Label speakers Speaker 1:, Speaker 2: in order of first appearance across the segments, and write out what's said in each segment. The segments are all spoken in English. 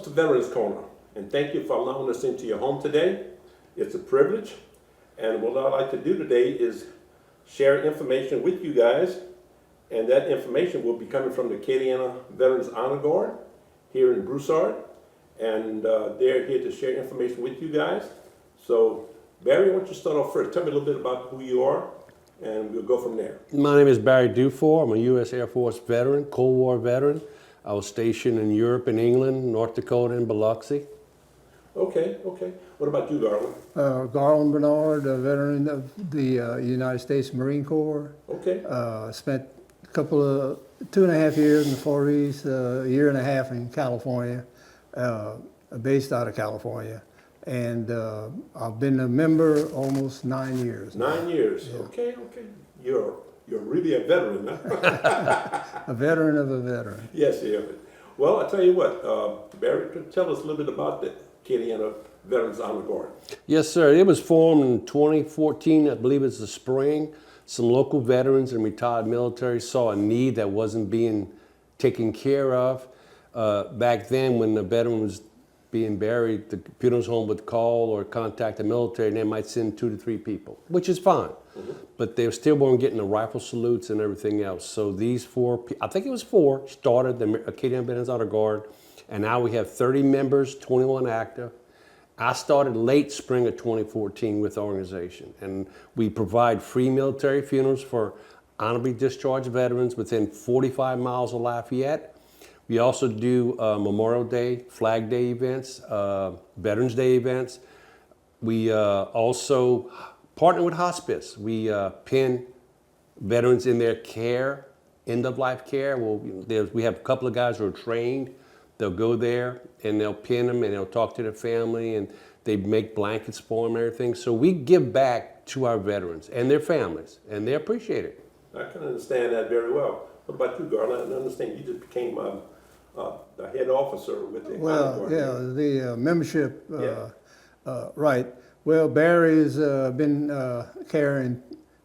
Speaker 1: to Veterans Corner, and thank you for allowing us into your home today. It's a privilege, and what I'd like to do today is share information with you guys, and that information will be coming from the Acadiana Veterans Honor Guard here in Broussard, and they're here to share information with you guys. So, Barry, why don't you start off first? Tell me a little bit about who you are, and we'll go from there.
Speaker 2: My name is Barry Dufour. I'm a U.S. Air Force veteran, Cold War veteran. I was stationed in Europe and England, North Dakota, and Biloxi.
Speaker 1: Okay. What about you, Garland?
Speaker 3: Garland Bernard, a veteran of the United States Marine Corps.
Speaker 1: Okay.
Speaker 3: Spent a couple of 2.5 years in the Far East, a year and a half in California, based out of California. And I've been a member almost 9 years.
Speaker 1: 9 years. Yeah. Okay. You're really a veteran, huh?
Speaker 3: A veteran of a veteran.
Speaker 1: Yes, yeah. Well, I tell you what, Barry, tell us a little bit about the Acadiana Veterans Honor Guard.
Speaker 2: Yes, sir. It was formed in 2014. I believe it's the spring. Some local veterans and retired military saw a need that wasn't being taken care of. Back then, when the veteran was being buried, the funeral home would call or contact the military, and they might send 2 to 3 people, which is fine. Mm-hmm. But they still weren't getting the rifle salutes and everything else. So these 4, I think it was 4, started the Acadiana Veterans Honor Guard, and now we have 30 members, 21 active. I started late spring of 2014 with the organization, and we provide free military funerals for honorably discharged veterans within 45 miles of Lafayette. We also do Memorial Day, Flag Day events, Veterans Day events. We also partner with hospice. We pin veterans in their care, end-of-life care. We have a couple of guys who are trained. They'll go there and they'll pin them and they'll talk to their family and they make blankets for them and everything. So we give back to our veterans and their families, and they appreciate it.
Speaker 1: I can understand that very well. What about you, Garland? I understand you just became the head officer with the Honor Guard.
Speaker 3: Yeah, the membership, right. Well, Barry's been carrying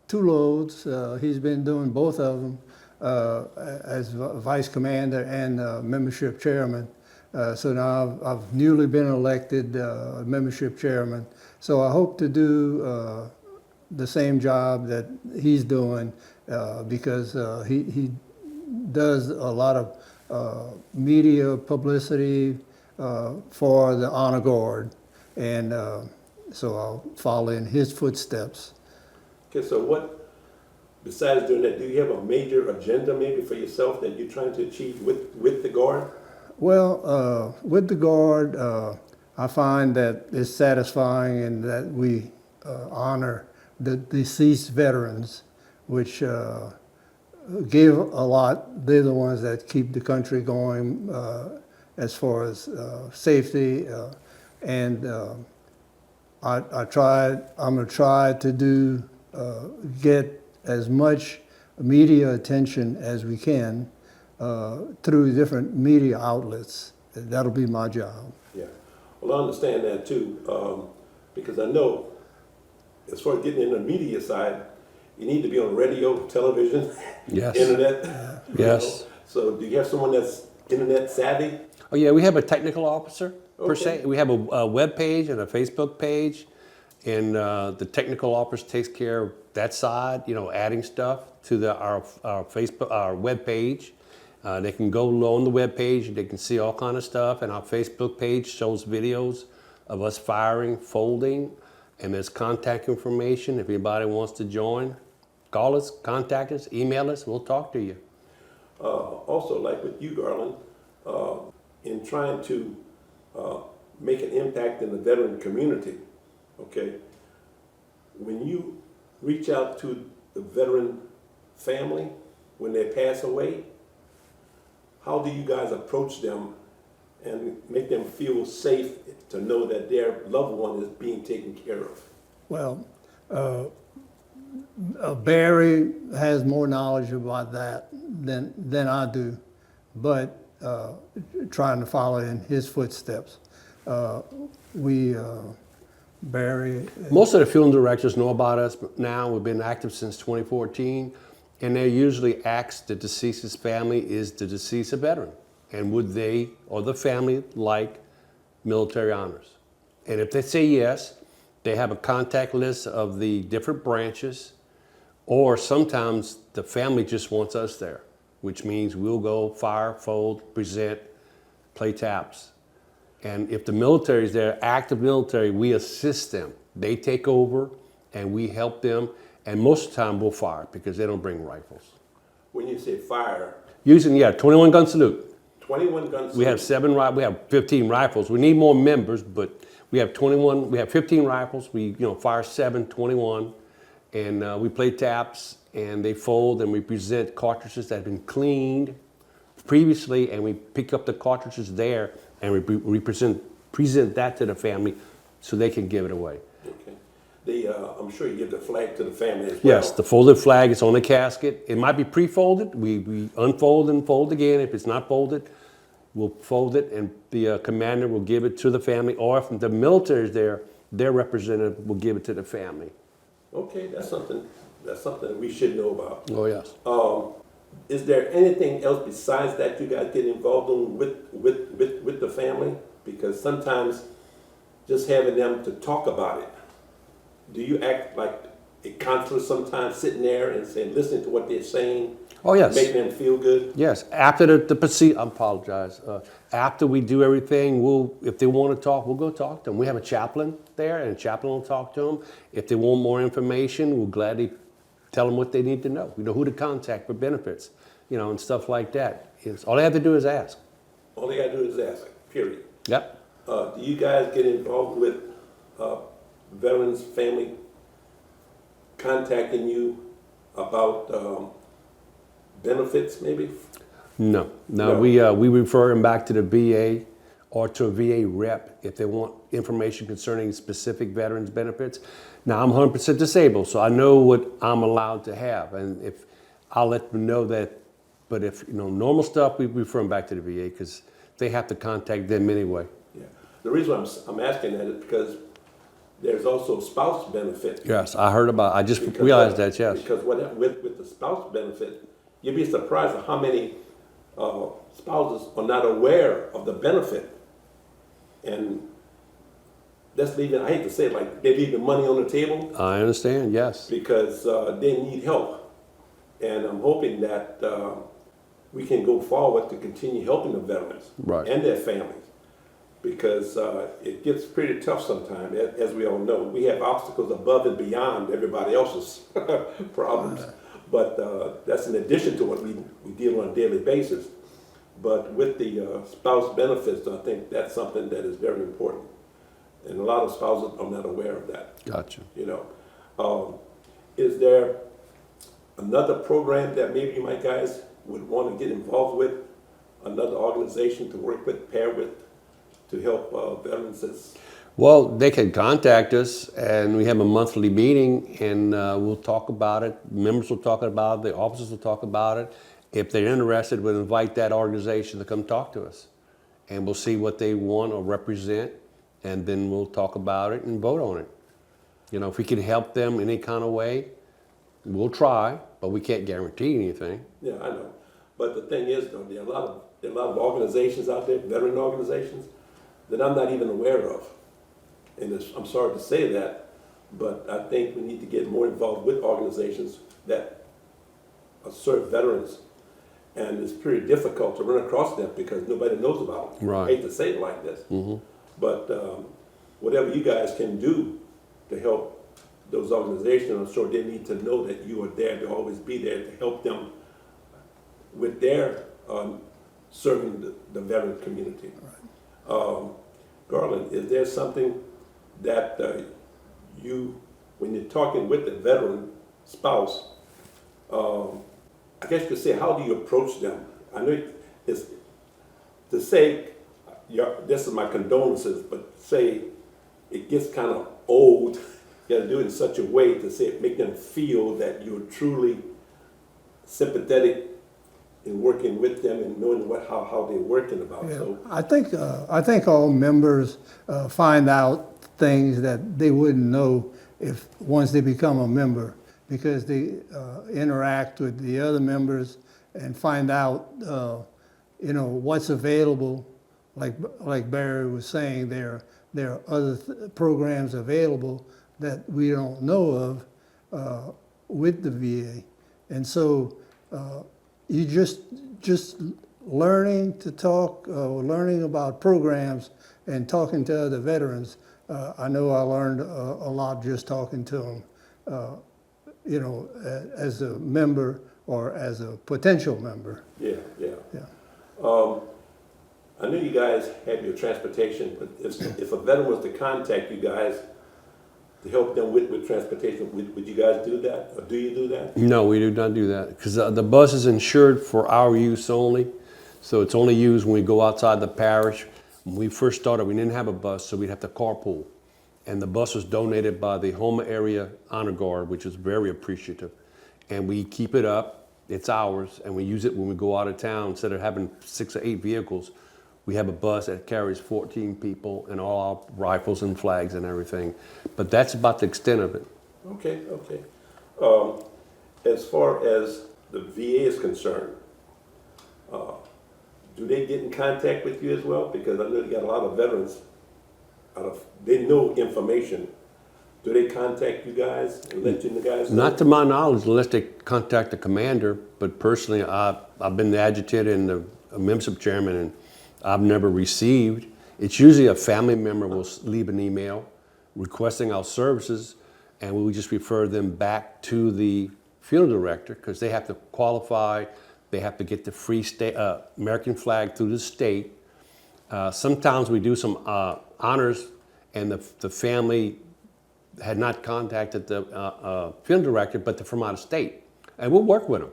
Speaker 3: 2 loads. He's been doing both of them as vice commander and membership chairman. So now I've newly been elected membership chairman. So I hope to do the same job that he's doing because he does a lot of media publicity for the Honor Guard. And so I'll follow in his footsteps.
Speaker 1: Okay, so what, besides doing that, do you have a major agenda maybe for yourself that you're trying to achieve with the Guard?
Speaker 3: Well, with the Guard, I find that it's satisfying in that we honor the deceased veterans, which give a lot. They're the ones that keep the country going as far as safety. I'm going to try to get as much media attention as we can through different media outlets. That'll be my job.
Speaker 1: Yeah. Well, I understand that too, because I know as far as getting in the media side, you need to be on radio, television,
Speaker 2: yes.
Speaker 1: internet.
Speaker 2: Yes.
Speaker 1: Know? So do you have someone that's internet savvy?
Speaker 2: Oh yeah, we have a technical officer per
Speaker 1: Okay.
Speaker 2: se. We have a web page and a Facebook page, and the technical officer takes care of that side. Adding stuff to our Facebook, our web page. They can go on the web page and they can see all kind of stuff. And our Facebook page shows videos of us firing, folding, and there's contact information. If anybody wants to join, call us, contact us, email us. We'll talk to you.
Speaker 1: Also, like with you, Garland, in trying to make an impact in the veteran community, okay, when you reach out to the veteran family when they pass away, how do you guys approach them and make them feel safe to know that their loved one is being taken care of?
Speaker 3: Well, Barry has more knowledge about that than I do, but trying to follow in his footsteps. Barry.
Speaker 2: Most of the funeral directors know about us now. We've been active since 2014, and they usually ask the deceased's family, is the deceased a veteran? And would they or the family like military honors. And if they say yes, they have a contact list of the different branches, or sometimes the family just wants us there, which means we'll go fire, fold, present, play taps. And if the military is there, active military, we assist them. They take over and we help them. And most of the time we'll fire because they don't bring rifles.
Speaker 1: When you say fire,
Speaker 2: Using, 21 gun salute.
Speaker 1: 21 guns.
Speaker 2: We have we have 15 rifles. We need more members, but we have 21, we have 15 rifles. We, fire 7, 21, and we play taps, and they fold, and we present cartridges that have been cleaned previously, and we pick up the cartridges there, and we present that to the family so they can give it away.
Speaker 1: Okay. I'm sure you give the flag to the family as well.
Speaker 2: Yes, the folded flag is on the casket. It might be pre-folded. We unfold and fold again. If it's not folded, we'll fold it, and the commander will give it to the family, or if the military is there, their representative will give it to the family.
Speaker 1: Okay, that's something that we should know about.
Speaker 2: Oh, yes.
Speaker 1: Is there anything else besides that you guys get involved in with the family? Because sometimes just having them to talk about it, do you act like a counselor sometimes, sitting there and saying, listening to what they're saying?
Speaker 2: Oh, yes.
Speaker 1: Making them feel good?
Speaker 2: Yes. After the procedure, I apologize. After we do everything, if they want to talk, we'll go talk to them. We have a chaplain there, and a chaplain will talk to them. If they want more information, we'll gladly tell them what they need to know. We know who to contact for benefits, and stuff like that. All they have to do is ask.
Speaker 1: All they got to do is ask, period.
Speaker 2: Yep.
Speaker 1: Do you guys get involved with veterans' family contacting you about benefits, maybe?
Speaker 2: No.
Speaker 1: No.
Speaker 2: We refer them back to the VA or to a VA rep if they want information concerning specific veterans benefits. Now, I'm 100% disabled, so I know what I'm allowed to have, and if I'll let them know that. But if normal stuff, we refer them back to the VA because they have to contact them anyway.
Speaker 1: Yeah. The reason I'm asking that is because there's also spouse benefit.
Speaker 2: Yes, I heard about. I just realized that. Yes.
Speaker 1: Because with the spouse benefit, you'd be surprised at how many spouses are not aware of the benefit, and that's leaving. I hate to say it, like they're leaving money on the table.
Speaker 2: I understand. Yes.
Speaker 1: Because they need help, and I'm hoping that we can go forward to continue helping the veterans and their families. Because it gets pretty tough sometimes, as we all know. We have obstacles above and beyond everybody else's problems. But that's in addition to what we deal on a daily basis. But with the spouse benefits, I think that's something that is very important. And a lot of spouses are not aware of that.
Speaker 2: Gotcha.
Speaker 1: Is there another program that maybe you guys would want to get involved with? Another organization to work with, pair with, to help veterans?
Speaker 2: Well, they can contact us, and we have a monthly meeting, and we'll talk about it. Members will talk about it. The officers will talk about it. If they're interested, we'll invite that organization to come talk to us, and we'll see what they want or represent, and then we'll talk about it and vote on it. If we can help them in any kind of way, we'll try, but we can't guarantee anything.
Speaker 1: Yeah, I know. But the thing is, though, there are a lot of organizations out there, veteran organizations, that I'm not even aware of. And I'm sorry to say that, but I think we need to get more involved with organizations that serve veterans. And it's pretty difficult to run across them because nobody knows about them.
Speaker 2: Right.
Speaker 1: I hate to say it like this. But whatever you guys can do to help those organizations, I'm sure they need to know that you are there to always be there to help them with their serving the veteran community. Garland, is there something that when you're talking with the veteran spouse, I guess you could say, how do you approach them? I know it's to say, this is my condolences, but say it gets kind of old, you got to do it in such a way to say, make them feel that you're truly sympathetic in working with them and knowing how they're working about.
Speaker 3: Yeah.
Speaker 1: So
Speaker 3: I think all members find out things that they wouldn't know if once they become a member, because they interact with the other members and find out what's available like Barry was saying, there are other programs available that we don't know of with the VA, and so you just learning to talk, learning about programs, and talking to other veterans. I know I learned a lot just talking to them, as a member or as a potential member.
Speaker 1: Yeah.
Speaker 3: Yeah.
Speaker 1: I knew you guys had your transportation, but if a veteran was to contact you guys to help them with transportation, would you guys do that, or do you do that?
Speaker 2: No, we do not do that because the bus is insured for our use only. So it's only used when we go outside the parish. When we first started, we didn't have a bus, so we'd have to carpool. And the bus was donated by the Houma Area Honor Guard, which is very appreciative. And we keep it up, it's ours, and we use it when we go out of town. Instead of having 6 or 8 vehicles, we have a bus that carries 14 people and all our rifles and flags and everything. But that's about the extent of it.
Speaker 1: Okay. As far as the VA is concerned, do they get in contact with you as well? Because I know you got a lot of veterans. They know information. Do they contact you guys and let you guys know?
Speaker 2: Not to my knowledge, unless they contact the commander. But personally, I've been the adjutant and the membership chairman, and I've never received. It's usually a family member will leave an email requesting our services, and we would just refer them back to the funeral director because they have to qualify. They have to get the free American flag through the state. Sometimes we do some honors, and the family had not contacted the funeral director, but they're from out of state, and we'll work with them.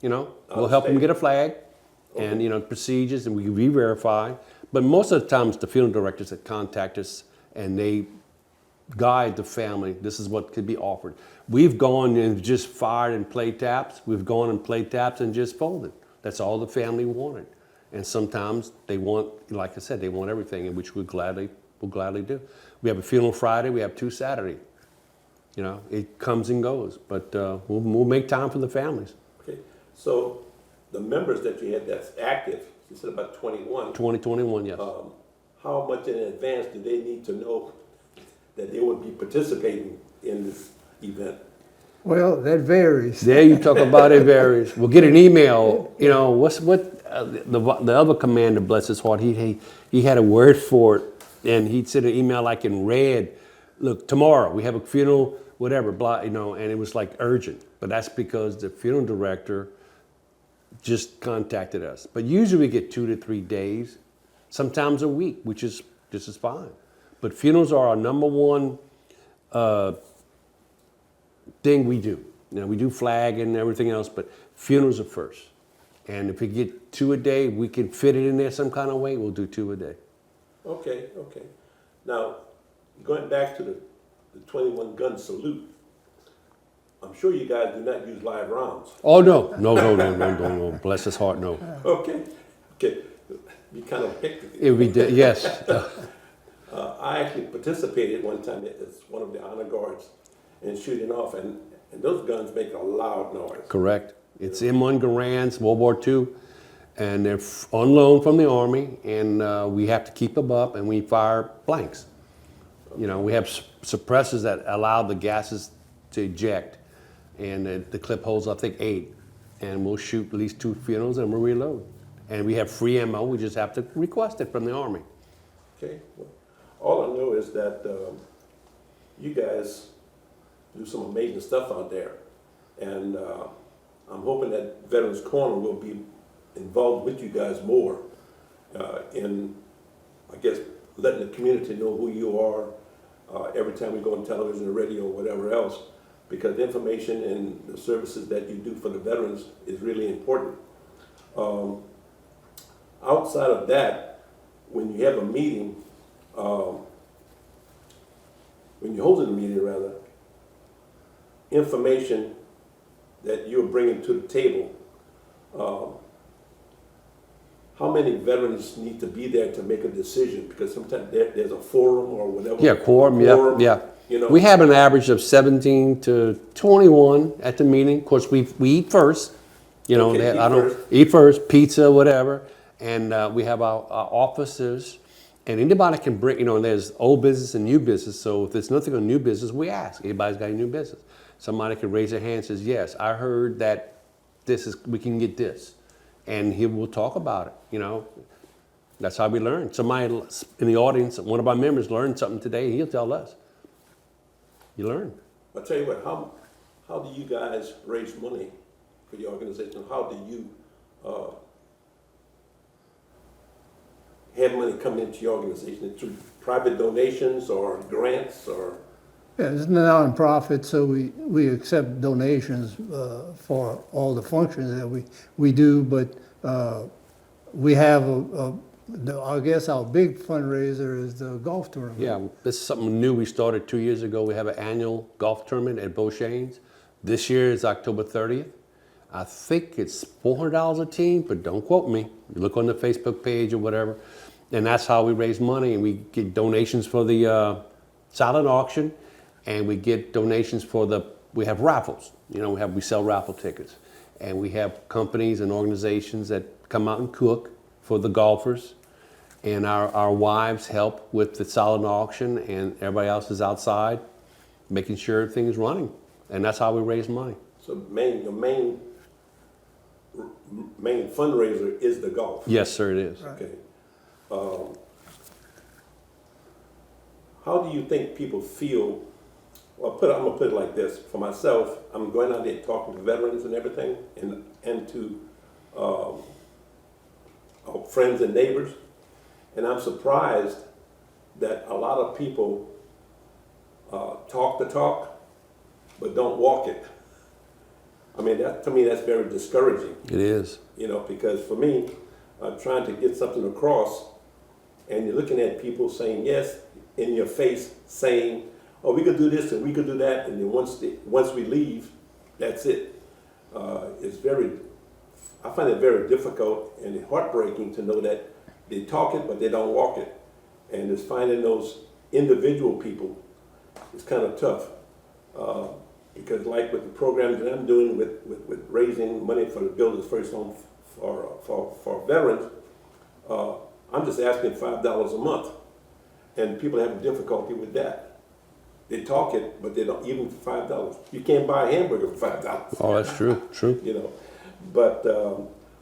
Speaker 2: We'll help them get a flag, and procedures, and we re-verify. But most of the times, the funeral directors that contact us, and they guide the family. This is what could be offered. We've gone and just fired and played taps. We've gone and played taps and just folded. That's all the family wanted. And sometimes they want, like I said, they want everything, and which we'll gladly do. We have a funeral Friday. We have 2 Saturday. It comes and goes, but we'll make time for the families.
Speaker 1: Okay, so the members that you had that's active, you said about 21.
Speaker 2: 2021, yes.
Speaker 1: How much in advance do they need to know that they would be participating in this event?
Speaker 3: Well, that varies.
Speaker 2: There you talk about it varies. We'll get an email. The other commander, bless his heart, he had a word for it, and he'd send an email like in red. Look, tomorrow we have a funeral, whatever, blah, and it was like urgent. But that's because the funeral director just contacted us. But usually we get 2 to 3 days, sometimes a week, which is just as fine. But funerals are our number one thing we do. We do flag and everything else, but funerals are first. And if we get 2 a day, we can fit it in there some kind of way, we'll do 2 a day.
Speaker 1: Okay. Now, going back to the 21 gun salute, I'm sure you guys do not use live rounds.
Speaker 2: Oh, no. Bless his heart, no.
Speaker 1: Okay. Be kind of hectic.
Speaker 2: It would be, yes.
Speaker 1: I actually participated one time as one of the honor guards in shooting off, and those guns make a loud noise.
Speaker 2: Correct. It's M1 Garands, World War II, and they're on loan from the Army, and we have to keep them up, and we fire blanks. We have suppressors that allow the gases to eject, and the clip holds, I think, 8, and we'll shoot at least 2 funerals, and we'll reload. And we have free ammo, we just have to request it from the Army.
Speaker 1: Okay. Well, all I know is that you guys do some amazing stuff out there, and I'm hoping that Veterans Corner will be involved with you guys more in, I guess, letting the community know who you are every time we go on television or radio or whatever else, because the information and the services that you do for the veterans is really important. Outside of that, when you have a meeting, when you're holding a meeting rather, information that you're bringing to the table, how many veterans need to be there to make a decision? Because sometimes there's a forum or whatever.
Speaker 2: Yeah, quorum, yeah. We have an average of 17 to 21 at the meeting. Of course, we eat first.
Speaker 1: Okay,
Speaker 2: eat first, pizza, whatever. And we have our officers, and anybody can bring, there's old business and new business. So if there's nothing on new business, we ask, anybody's got any new business? Somebody can raise their hand and says, yes, I heard that we can get this. And he will talk about it, That's how we learn. Somebody in the audience, one of our members learned something today, and he'll tell us. You learn.
Speaker 1: I'll tell you what, how do you guys raise money for your organization? How do you have money coming into your organization? Through private donations or grants or?
Speaker 3: Yeah, it's a non-profit, so we accept donations for all the functions that we do, but we have I guess our big fundraiser is the golf tournament.
Speaker 2: Yeah, this is something new we started 2 years ago. We have an annual golf tournament at Beauchesne's. This year is October 30th. I think it's $400 a team, but don't quote me. You look on the Facebook page or whatever. And that's how we raise money. And we get donations for the silent auction, and we get donations for we have raffles. We sell raffle tickets. And we have companies and organizations that come out and cook for the golfers. And our wives help with the silent auction, and everybody else is outside making sure everything is running. And that's how we raise money.
Speaker 1: So your main fundraiser is the golf?
Speaker 2: Yes, sir, it is.
Speaker 1: Okay. How do you think people feel? Well, I'm gonna put it like this. For myself, I'm going out there talking to veterans and everything, and to our friends and neighbors, and I'm surprised that a lot of people talk the talk, but don't walk it. I mean, to me, that's very discouraging.
Speaker 2: It is.
Speaker 1: Because for me, I'm trying to get something across, and you're looking at people saying yes in your face, saying, "Oh, we could do this and we could do that," and then once we leave, that's it. I find it very difficult and heartbreaking to know that they talk it, but they don't walk it. And it's finding those individual people is kind of tough. Because like with the programs that I'm doing with raising money for the Builders First Home for veterans, I'm just asking $5 a month. And people have difficulty with that. They talk it, but they don't, even for $5. You can't buy a hamburger for $5.
Speaker 2: Oh, that's true, true.
Speaker 1: But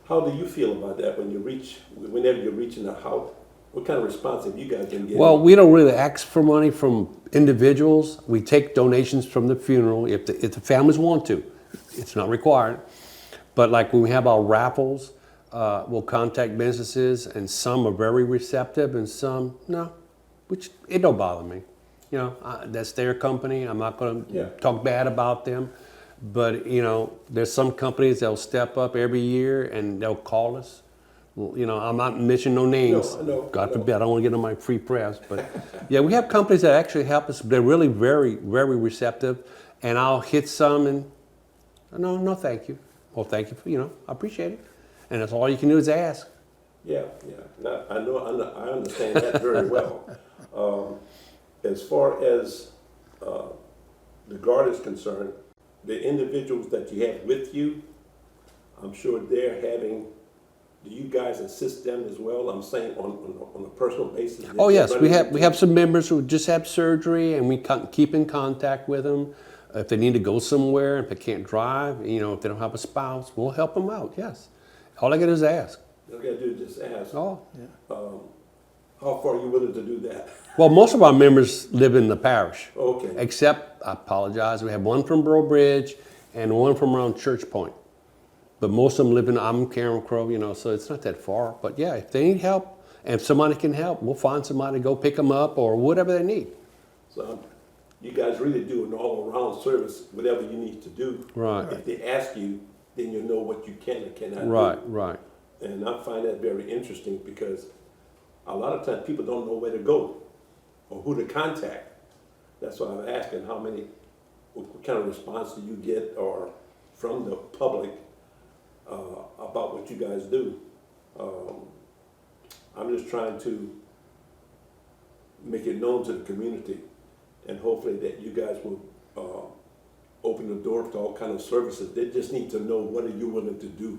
Speaker 1: how do you feel about that whenever you're reaching out? What kind of response have you guys been getting?
Speaker 2: Well, we don't really ask for money from individuals. We take donations from the funeral if the families want to. It's not required. But like when we have our raffles, we'll contact businesses, and some are very receptive and some no, which it don't bother me. That's their company. I'm not going to talk bad about them. But, there's some companies that'll step up every year and they'll call us. Well, I'm not mentioning no names.
Speaker 1: No,
Speaker 2: God forbid, I don't want to get on my free press. But yeah, we have companies that actually help us. They're really very, very receptive. And I'll hit some and, no, thank you. Well, thank you for, I appreciate it. And that's all you can do is ask.
Speaker 1: Yeah. No, I understand that very well. As far as the Guard is concerned, the individuals that you have with you, I'm sure they're having. Do you guys assist them as well? I'm saying on a personal basis.
Speaker 2: Oh yes, we have some members who just had surgery, and we keep in contact with them. If they need to go somewhere, if they can't drive, if they don't have a spouse, we'll help them out. Yes, all I got to do is ask.
Speaker 1: All you got to do is just ask.
Speaker 2: Oh, yeah.
Speaker 1: How far are you willing to do that?
Speaker 2: Well, most of our members live in the parish.
Speaker 1: Okay.
Speaker 2: Except, I apologize, we have one from Borough Bridge and one from around Church Point. But most of them live in Karen Crow, so it's not that far. But yeah, if they need help, and if somebody can help, we'll find somebody to go pick them up or whatever they need.
Speaker 1: So you guys really do an all-around service, whatever you need to do.
Speaker 2: Right.
Speaker 1: If they ask you, then you know what you can and cannot do.
Speaker 2: Right.
Speaker 1: And I find that very interesting because a lot of times people don't know where to go or who to contact. That's why I'm asking what kind of response do you get or from the public about what you guys do. I'm just trying to make it known to the community, and hopefully that you guys will open the door to all kind of services. They just need to know what are you willing to do,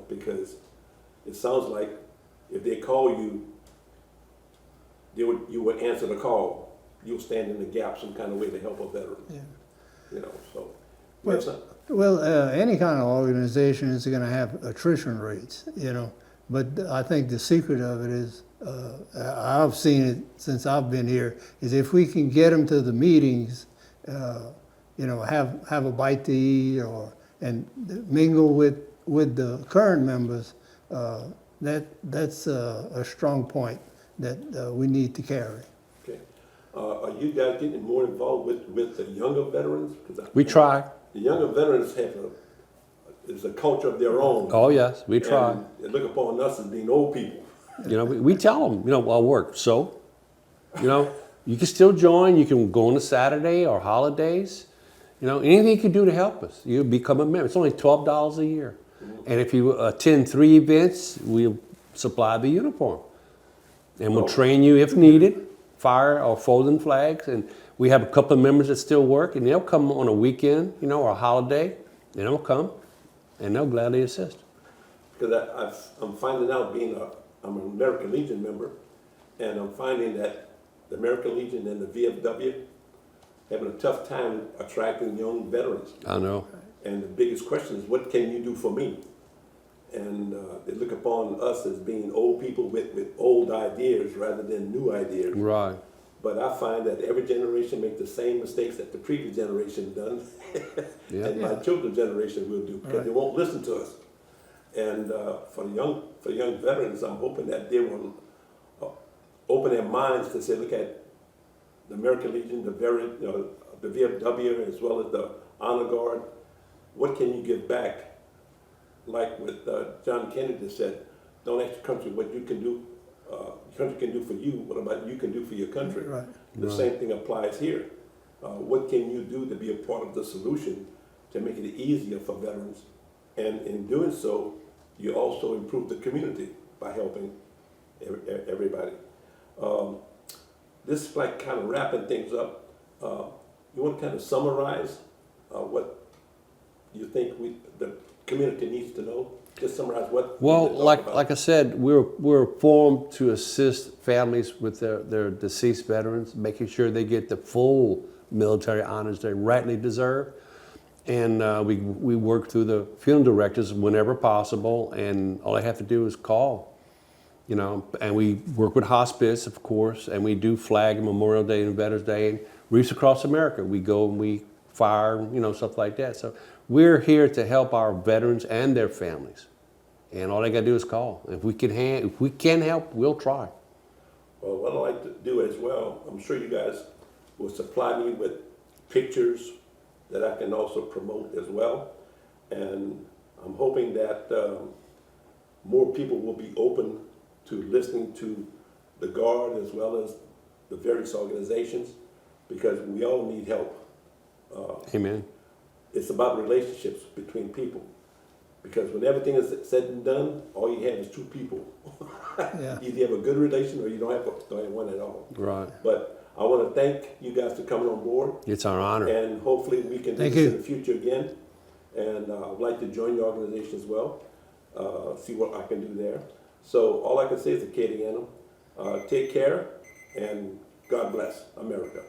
Speaker 1: because it sounds like if they call you, you would answer the call. You'll stand in the gap some kind of way to help a veteran.
Speaker 3: Yeah.
Speaker 1: You know, so.
Speaker 3: Well,
Speaker 1: yes, sir.
Speaker 3: Well, any kind of organization is going to have attrition rates, you know. But I think the secret of it is, I've seen it since I've been here, is if we can get them to the meetings, you know, have a bite to eat and mingle with the current members, that's a strong point that we need to carry.
Speaker 1: Okay. Are you guys getting more involved with the younger veterans?
Speaker 2: We try.
Speaker 1: The younger veterans have is a culture of their own.
Speaker 2: Oh yes, we try.
Speaker 1: And they look upon us as being old people.
Speaker 2: You know, we tell them, you know, I'll work. So, you know, you can still join. You can go on a Saturday or holidays. You know, anything you can do to help us. You become a member. It's only $12 a year. And if you attend 3 events, we'll supply the uniform. And we'll train you if needed, fire or folding flags. And we have a couple of members that still work, and they'll come on a weekend, you know, or a holiday, and they'll come, and they'll gladly assist.
Speaker 1: Because I'm finding out I'm an American Legion member, and I'm finding that the American Legion and the VFW having a tough time attracting young veterans.
Speaker 2: I know.
Speaker 1: And the biggest question is, what can you do for me? And they look upon us as being old people with old ideas rather than new ideas.
Speaker 2: Right.
Speaker 1: But I find that every generation makes the same mistakes that the previous generation done, and my children's generation will do, because they won't listen to us. And for young veterans, I'm hoping that they will open their minds to say, look at the American Legion, the VFW, as well as the Honor Guard. What can you give back? Like what John Kennedy said, don't ask your country what you can do. Your country can do for you. What about you can do for your country?
Speaker 3: Right.
Speaker 1: The same thing applies here. What can you do to be a part of the solution to make it easier for veterans? And in doing so, you also improve the community by helping everybody. This is like kind of wrapping things up. You want to kind of summarize what you think the community needs to know? Just summarize what.
Speaker 2: Well, like I said, we're formed to assist families with their deceased veterans, making sure they get the full military honors they rightly deserve. And we work through the funeral directors whenever possible, and all they have to do is call, you know. And we work with hospice, of course, and we do Flag and Memorial Day and Veterans Day and Reefs Across America. We go and we fire, you know, stuff like that. So we're here to help our veterans and their families, and all they got to do is call. If we can help, we'll try.
Speaker 1: Well, what I'd like to do as well, I'm sure you guys will supply me with pictures that I can also promote as well. And I'm hoping that more people will be open to listening to the Guard as well as the various organizations, because we all need help.
Speaker 2: Amen.
Speaker 1: It's about relationships between people. Because when everything is said and done, all you have is 2 people.
Speaker 3: Yeah.
Speaker 1: Either you have a good relation or you don't have one at all.
Speaker 2: Right.
Speaker 1: But I want to thank you guys for coming on board.
Speaker 2: It's our honor.
Speaker 1: And hopefully we can do this in the future again. And I'd like to join your organization as well, see what I can do there. So all I can say is, Acadiana, take care and God bless America.